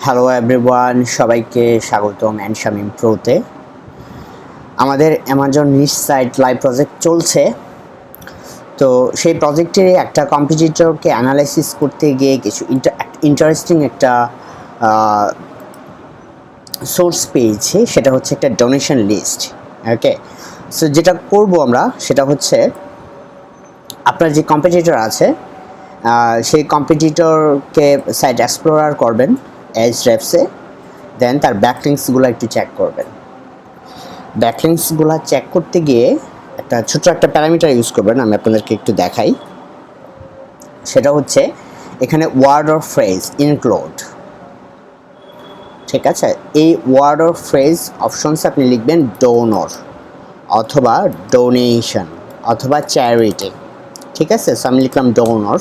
Hello everyone, সবাইকে স্বাগতম and Shamim প্রোতে। আমাদের অ্যামাজন নিশ সাইট লাইভ প্রজেক্ট চলছে। তো সেই প্রজেক্টের একটা কম্পিটিটরকে অ্যানালাইসিস করতে গিয়ে কিছু ইন্টারেস্টিং একটা সোর্স পেয়েছি, সেটা হচ্ছে একটা ডোনেশন লিস্ট। ওকে, সো যেটা করব আমরা সেটা হচ্ছে আপনার যে কম্পিটিটর আছে সেই কম্পিটিটরকে সাইট এক্সপ্লোরার করবেন Ahrefs-এ, দেন তার ব্যাকলিংসগুলো একটু চেক করবেন। ব্যাকলিংসগুলো চেক করতে গিয়ে একটা ছোট্ট একটা প্যারামিটার ইউজ করবেন, আমি আপনাদেরকে একটু দেখাই। সেটা হচ্ছে এখানে ওয়ার্ড অর ফ্রেজ ইনক্লুড, ঠিক আছে। এই ওয়ার্ড অর ফ্রেজ অপশনস আপনি লিখবেন ডোনর অথবা ডোনেশন অথবা চ্যারিটি, ঠিক আছে। সো আমি লিখলাম ডোনর,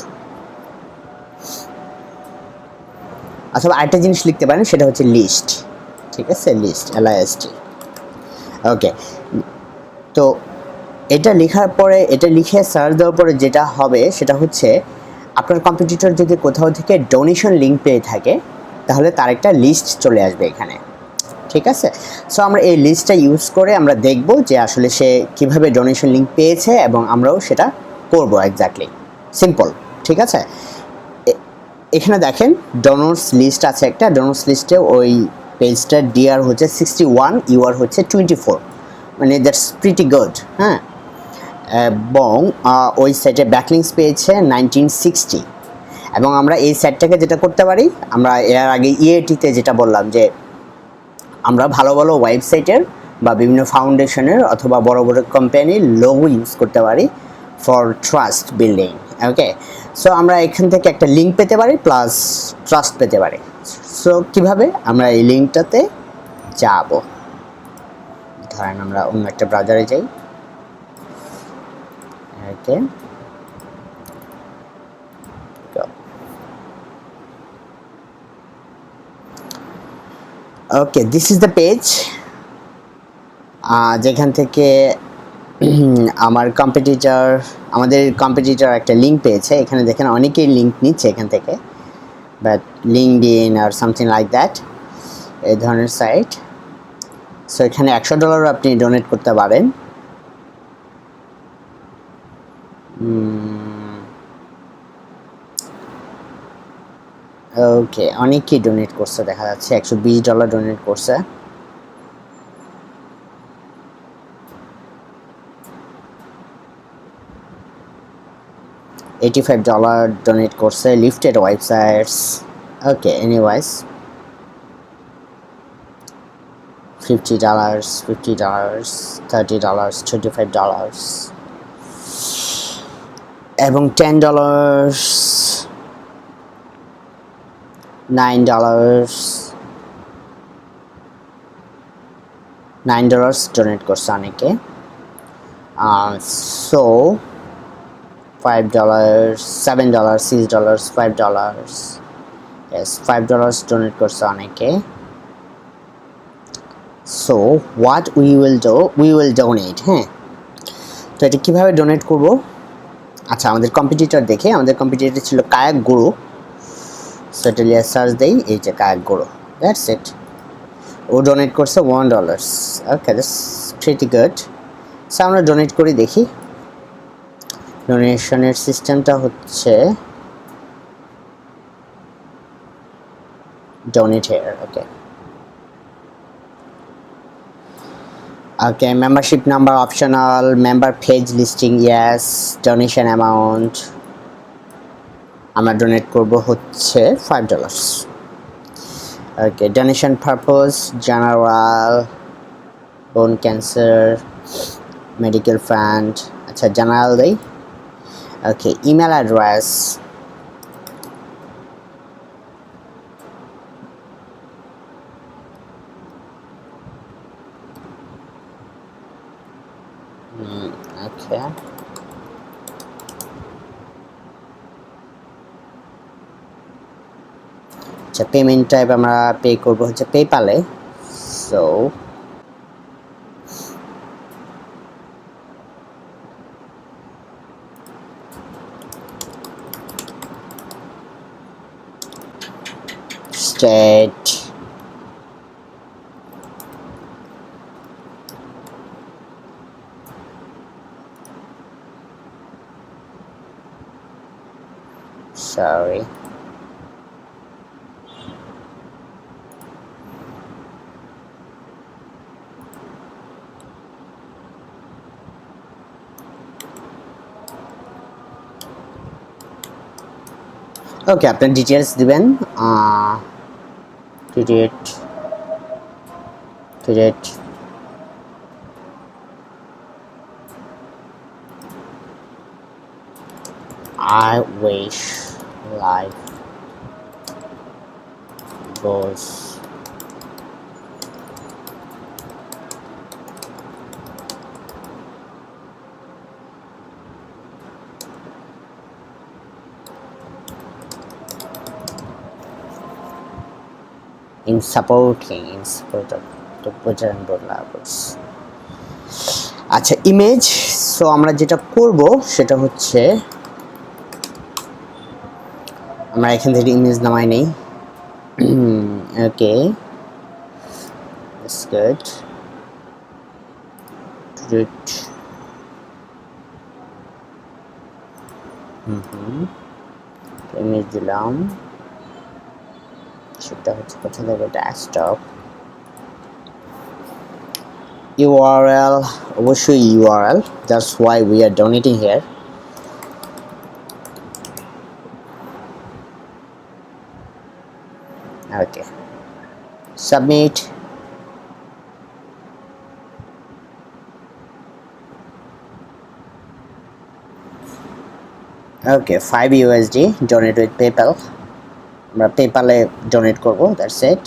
অথবা আরেকটা জিনিস লিখতে পারেন, সেটা হচ্ছে লিস্ট, ঠিক আছে, লিস্ট LIST। ওকে, তো এটা লেখার পরে, এটা লিখে সার্চ দেওয়ার পরে যেটা হবে সেটা হচ্ছে আপনার কম্পিটিটর যদি কোথাও থেকে ডোনেশন লিঙ্ক পেয়ে থাকে তাহলে তার একটা লিস্ট চলে আসবে এখানে, ঠিক আছে। সো আমরা এই লিস্টটা ইউজ করে আমরা দেখব যে আসলে সে কিভাবে ডোনেশন লিঙ্ক পেয়েছে এবং আমরাও সেটা করব এক্স্যাক্টলি, সিম্পল, ঠিক আছে। এখানে দেখেন ডোনরস লিস্ট আছে একটা, ডোনরস লিস্টে ওই পেজটার ডিআর হচ্ছে 61, ইউআর হচ্ছে 24, মানে দ্যাটস প্রিটি গুড, হ্যাঁ। এবং ওই সাইটে ব্যাকলিংস পেয়েছে 1960। এবং আমরা এই সাইটটাকে যেটা করতে পারি, আমরা এর আগে ইএটিতে যেটা বললাম যে আমরা ভালো ভালো ওয়েবসাইটের বা বিভিন্ন ফাউন্ডেশনের অথবা বড় বড় কোম্পানির লোগো ইউজ করতে পারি for trust building. Okay, so আমরা এখান থেকে একটা লিঙ্ক পেতে পারি প্লাস ট্রাস্ট পেতে পারি। সো কিভাবে আমরা এই লিঙ্কটাতে যাব, ধরেন আমরা অন্য একটা ব্রাউজারে যাই। ওকে, ওকে, দিস ইজ দ্য পেজ, যেখান থেকে আমাদের কম্পিটিটর একটা লিঙ্ক পেয়েছে। এখানে দেখেন অনেকেই লিঙ্ক নিচ্ছে এখান থেকে, বাট লিঙ্কডইন আর সামথিং লাইক দ্যাট, এই ধরনের সাইট। সো এখানে $100 আপনি ডোনেট করতে পারেন। ওকে, অনেকেই ডোনেট করছে দেখা যাচ্ছে, $120 ডোনেট করছে। $85 ডোনেট করছে লিফটেড ওয়েবসাইটস। ওকে, এনিওয়েজ $50, $30, $25 এবং $10, $9 ডোনেট করছে অনেকে। সো $5, $7, $6, $5, yes, $5 ডোনেট করছে অনেকে। So what we will donate, হ্যাঁ। তো এটা কীভাবে ডোনেট করব? আচ্ছা, আমাদের কম্পিটিটর দেখে, আমাদের কম্পিটিটর ছিল কায়াক গুরু। সো এটা লিয়ে সার্চ দেই, এই যে kayak Guru, that's it. O donate করছে $1। ওকে, দ্যাটস প্রিটি গুড। সো আমরা ডোনেট করি, দেখি ডোনেশনের সিস্টেমটা হচ্ছে donate here. Okay, okay, membership number optional, member page listing yes, donation amount আমরা ডোনেট করব হচ্ছে $5। ওকে, ডোনেশন পারপোজ জেনারেল, বোন ক্যান্সার, মেডিকেল ফান্ড, আচ্ছা জেনারেল দেই। ওকে, ইমেল অ্যাড্রেস, ওকে, আচ্ছা পেমেন্ট টাইপ আমরা পে করব হচ্ছে পেপ্যালে। So estate. Sorry. ওকে, আপনার ডিটেলস দিবেন, ডিটেট I wish life goes in support of the Bajrang Labs. আচ্ছা, ইমেজ। সো আমরা যেটা করব সেটা হচ্ছে আমরা এখান থেকে ইমেজ নামাই নেই। ওকে, that's good. ইমেজ দিলাম, সেটা হচ্ছে কোথায় দেবো, ডেস্কটপ। URL, অবশ্যই URL, that's why we are donating here. Okay, submit. Okay, 5 USD donate with PayPal. আমরা পেপ্যালে ডোনেট করব, that's it.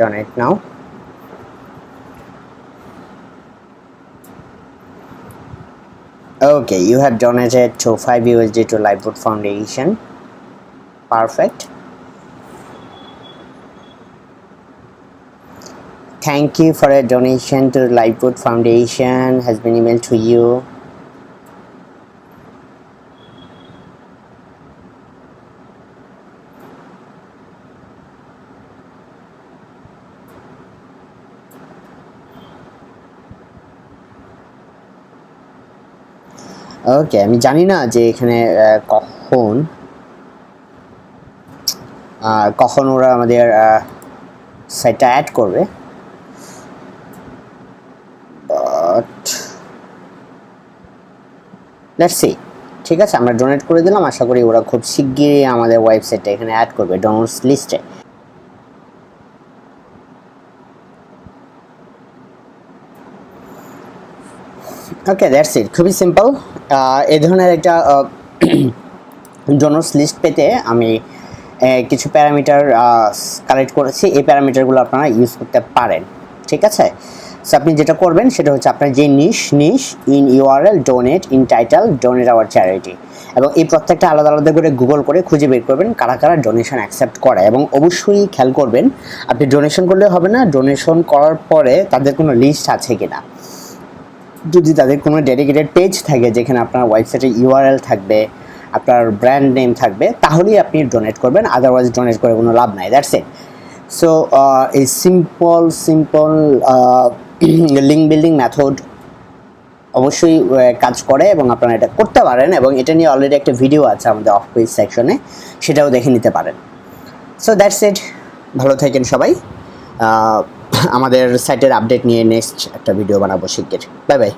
Donate now. Okay, you have donated to 5 USD to Lifeboat Foundation. Perfect. Thank you for a donation to Lifeboat Foundation has been emailed to you. ওকে, আমি জানি না যে এখানে কখন ওরা আমাদের সাইটটা অ্যাড করবে, বাট লেটস সি। ঠিক আছে, আমরা ডোনেট করে দিলাম, আশা করি ওরা খুব শিগগিরই আমাদের ওয়েবসাইটটা এখানে অ্যাড করবে ডোনার্স লিস্টে। ওকে, দ্যাটস ইট, খুবই সিম্পল। এই ধরনের একটা ডোনার্স লিস্ট পেতে আমি কিছু প্যারামিটার কালেক্ট করেছি, এই প্যারামিটারগুলো আপনারা ইউজ করতে পারেন। ঠিক আছে, সো আপনি যেটা করবেন সেটা হচ্ছে আপনার যে niche in URL, donate, in title, donate our charity, এবং এই প্রত্যেকটা আলাদা আলাদা করে গুগল করে খুঁজে বের করবেন কারা কারা ডোনেশন অ্যাকসেপ্ট করে, এবং অবশ্যই খেয়াল করবেন আপনি ডোনেশন করলে হবে না, ডোনেশন করার পরে তাদের কোনো লিস্ট আছে কিনা। যদি তাদের কোনো ডেডিকেটেড পেজ থাকে যেখানে আপনার ওয়েবসাইটে URL থাকবে, আপনার ব্র্যান্ড নেম থাকবে, তাহলেই আপনি ডোনেট করবেন, আদারওয়াইজ ডোনেট করে কোনো লাভ নাই। That's it. সো এই সিম্পল লিঙ্ক বিল্ডিং মেথড অবশ্যই কাজ করে এবং আপনারা এটা করতে পারেন, এবং এটা নিয়ে অলরেডি একটা ভিডিও আছে আমাদের অফ পেজ সেকশনে, সেটাও দেখে নিতে পারেন। সো দ্যাটস ইট, ভালো থাকেন সবাই। আমাদের সাইটের আপডেট নিয়ে নেক্সট একটা ভিডিও বানাবো শিগগির। Bye bye.